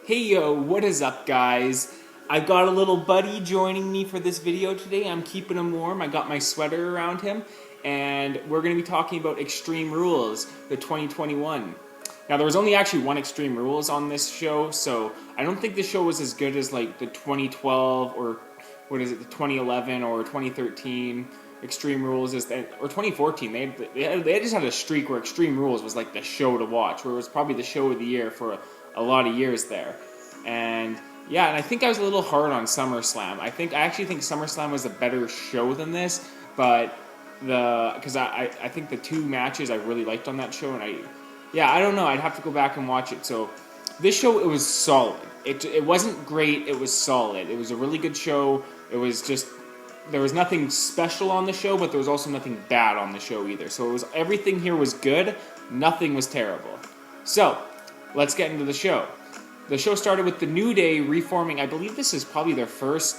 Hey yo, what is up guys? I've got a little buddy joining me for this video today. I'm keeping him warm. I got my sweater around him and we're going to be talking about Extreme Rules, the 2021. Now there was only actually one Extreme Rules on this show, so I don't think the show was as good as like the 2012 or the 2011 or 2013 Extreme Rules or 2014. They just had a streak where Extreme Rules was like the show to watch, where it was probably the show of the year for a lot of years there. And yeah, and I think I was a little hard on SummerSlam. I actually think SummerSlam was a better show than this, but because I think the two matches I really liked on that show, and I don't know, I'd have to go back and watch it. So this show, it was solid. It wasn't great, it was solid. It was a really good show. It was just, there was nothing special on the show, but there was also nothing bad on the show either. So it was, everything here was good, nothing was terrible. So let's get into the show. The show started with the New Day reforming. I believe this is probably their first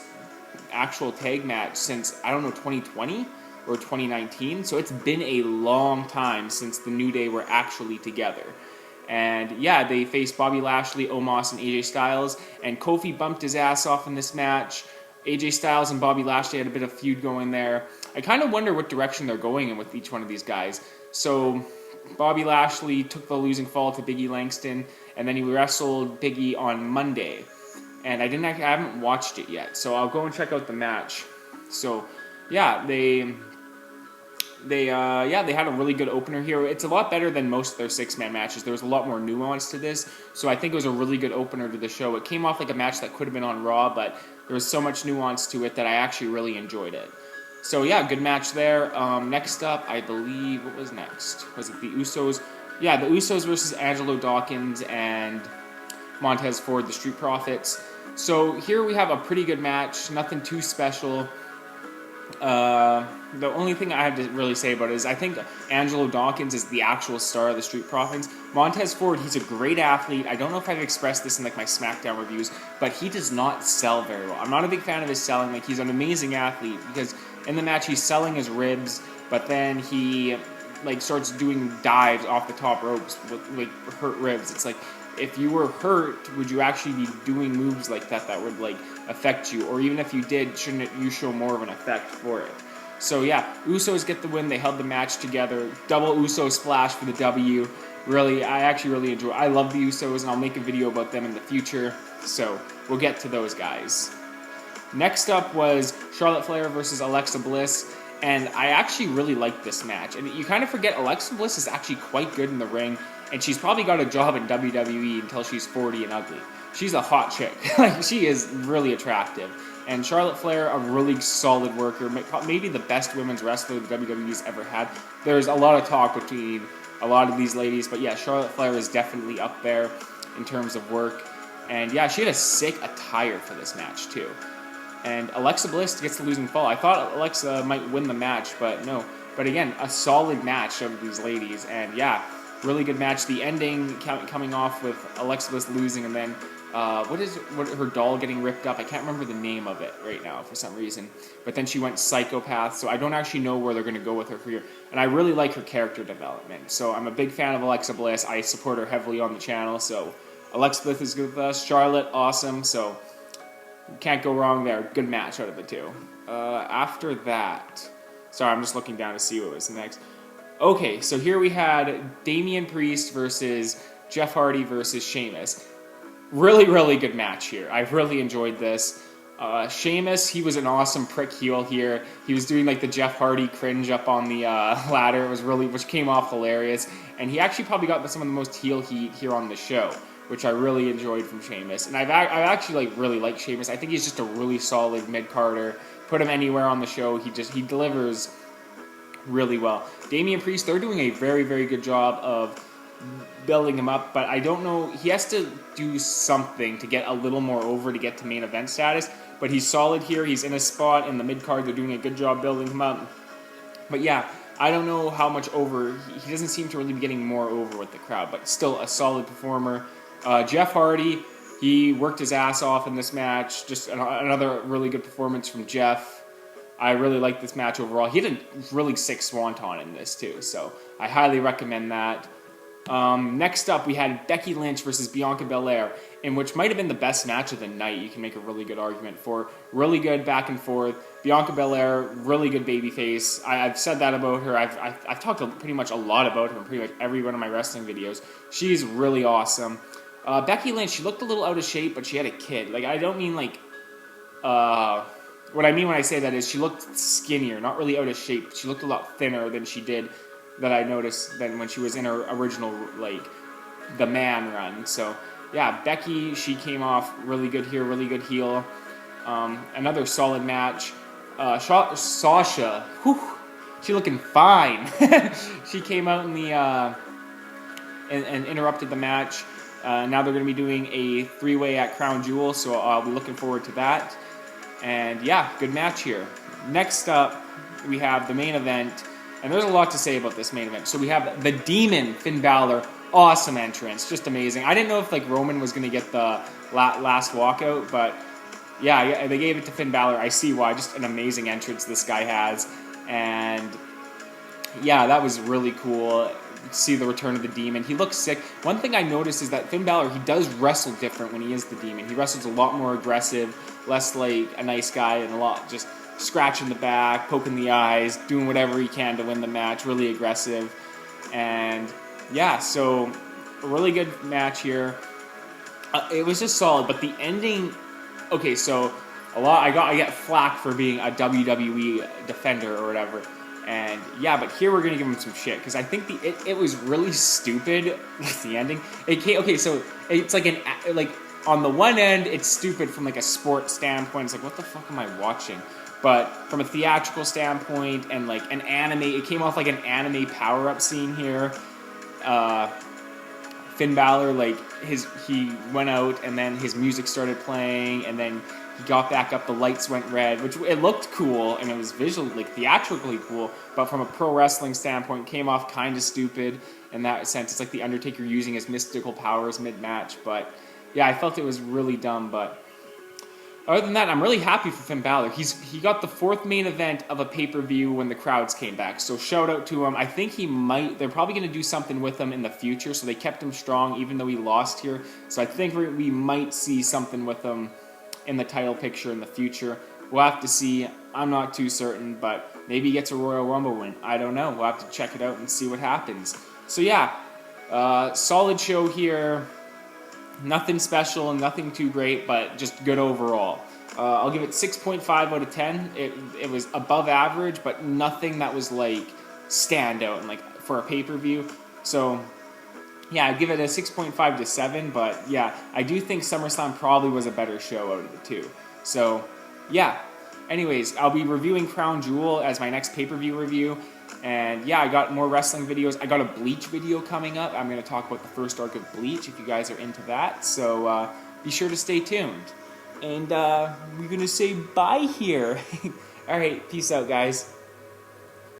actual tag match since, I don't know, 2020 or 2019. So it's been a long time since the New Day were actually together. And yeah, they faced Bobby Lashley, Omas, and AJ Styles. And Kofi bumped his ass off in this match. AJ Styles and Bobby Lashley had a bit of feud going there. I kind of wonder what direction they're going in with each one of these guys. So Bobby Lashley took the losing fall to Big E Langston, and then he wrestled Big E on Monday. And I haven't watched it yet, so I'll go and check out the match. So yeah, they had a really good opener here. It's a lot better than most of their six-man matches. There was a lot more nuance to this, so I think it was a really good opener to the show. It came off like a match that could have been on Raw, but there was so much nuance to it that I actually really enjoyed it. So yeah, good match there. Next up, I believe, what was next? Was it the Usos? Yeah, the Usos versus Angelo Dawkins and Montez Ford, the Street Profits. So here we have a pretty good match, nothing too special. The only thing I have to really say about it is I think Angelo Dawkins is the actual star of the Street Profits. Montez Ford, he's a great athlete. I don't know if I've expressed this in like my SmackDown reviews, but he does not sell very well. I'm not a big fan of his selling. Like, he's an amazing athlete because in the match he's selling his ribs, but then he like starts doing dives off the top ropes with like hurt ribs. It's like, if you were hurt, would you actually be doing moves like that would like affect you? Or even if you did, shouldn't you show more of an effect for it? So yeah, Usos get the win. They held the match together. Double Usos splash for the W. Really, I actually really enjoy it. I love the Usos, and I'll make a video about them in the future. So we'll get to those guys. Next up was Charlotte Flair versus Alexa Bliss. And I actually really liked this match. And you kind of forget Alexa Bliss is actually quite good in the ring. And she's probably got a job in WWE until she's 40 and ugly. She's a hot chick. Like, she is really attractive. And Charlotte Flair, a really solid worker, maybe the best women's wrestler the WWE's ever had. There's a lot of talk between a lot of these ladies, but yeah, Charlotte Flair is definitely up there in terms of work. And yeah, she had a sick attire for this match too. And Alexa Bliss gets the losing fall. I thought Alexa might win the match, but no. But again, a solid match of these ladies. And yeah, really good match. The ending coming off with Alexa Bliss losing, and then what her doll getting ripped up. I can't remember the name of it right now for some reason. But then she went psychopath, so I don't actually know where they're going to go with her career. And I really like her character development. So I'm a big fan of Alexa Bliss. I support her heavily on the channel. So Alexa Bliss is good with us. Charlotte, awesome. So can't go wrong there. Good match out of the two. After that, sorry, I'm just looking down to see what was next. Okay, so here we had Damion Priest versus Jeff Hardy versus Shaemus. Really, really good match here. I really enjoyed this. Shaemus, he was an awesome prick heel here. He was doing like the Jeff Hardy cringe up on the ladder. It was which came off hilarious. And he actually probably got some of the most heel heat here on the show, which I really enjoyed from Shaemus. And I've actually really liked Shaemus. I think he's just a really solid mid-carder. Put him anywhere on the show, he delivers really well. Damian Priest, they're doing a very, very good job of building him up, but I don't know, he has to do something to get a little more over to get to main event status, but he's solid here. He's in a spot in the mid-card. They're doing a good job building him up. But yeah, I don't know how much over, he doesn't seem to really be getting more over with the crowd, but still a solid performer. Jeff Hardy, he worked his ass off in this match. Just another really good performance from Jeff. I really like this match overall. He had a really sick swanton in this too, so I highly recommend that. Next up, we had Becky Lynch versus Bianca Belair, in which might have been the best match of the night. You can make a really good argument for. Really good back and forth. Bianca Belair, really good babyface. I've said that about her. I've talked pretty much a lot about her in pretty much every one of my wrestling videos. She's really awesome. Becky Lynch, she looked a little out of shape, but she had a kid. Like, I don't mean like... what I mean when I say that is she looked skinnier, not really out of shape. She looked a lot thinner than she did, that I noticed, than when she was in her original, like, the man run. So, yeah, Becky, she came off really good here, really good heel. Another solid match. Sasha, whew, she looking fine. She came out in the, and interrupted the match. Now they're going to be doing a 3-way at Crown Jewel, so I'll be looking forward to that. And yeah, good match here. Next up, we have the main event. And there's a lot to say about this main event. So we have the Demon, Finn Balor. Awesome entrance. Just amazing. I didn't know if like Roman was going to get the last walkout, but yeah, they gave it to Finn Balor. I see why. Just an amazing entrance this guy has. And yeah, that was really cool. See the return of the Demon. He looks sick. One thing I noticed is that Finn Balor, he does wrestle different when he is the Demon. He wrestles a lot more aggressive, less like a nice guy, and a lot just scratching the back, poking the eyes, doing whatever he can to win the match, really aggressive. And yeah, so a really good match here. It was just solid, but the ending, okay, so I get flack for being a WWE defender or whatever. And yeah, but here we're gonna give him some shit because I think it was really stupid with the ending. Okay, so it's like on the one end it's stupid from like a sports standpoint. It's like, what the fuck am I watching? But from a theatrical standpoint and like an anime, it came off like an anime power-up scene here. Finn Balor, like he went out and then his music started playing and then he got back up, the lights went red, which it looked cool and it was visually, like theatrically cool, but from a pro wrestling standpoint, came off kind of stupid in that sense. It's like the Undertaker using his mystical powers mid-match, but yeah, I felt it was really dumb, but other than that, I'm really happy for Finn Balor. He got the 4th main event of a pay-per-view when the crowds came back. So shout out to him. I think they're probably going to do something with him in the future. So they kept him strong even though he lost here. So I think we might see something with him in the title picture in the future. We'll have to see. I'm not too certain, but maybe he gets a Royal Rumble win. I don't know. We'll have to check it out and see what happens. So yeah, solid show here. Nothing special and nothing too great, but just good overall. I'll give it 6.5 out of 10. It was above average, but nothing that was like standout and like for a pay-per-view. So yeah, I'd give it a 6.5 to 7, but yeah, I do think SummerSlam probably was a better show out of the two. So yeah, anyways, I'll be reviewing Crown Jewel as my next pay-per-view review. And yeah, I got more wrestling videos. I got a Bleach video coming up. I'm going to talk about the first arc of Bleach if you guys are into that. So be sure to stay tuned. And we're going to say bye here. All right, peace out, guys.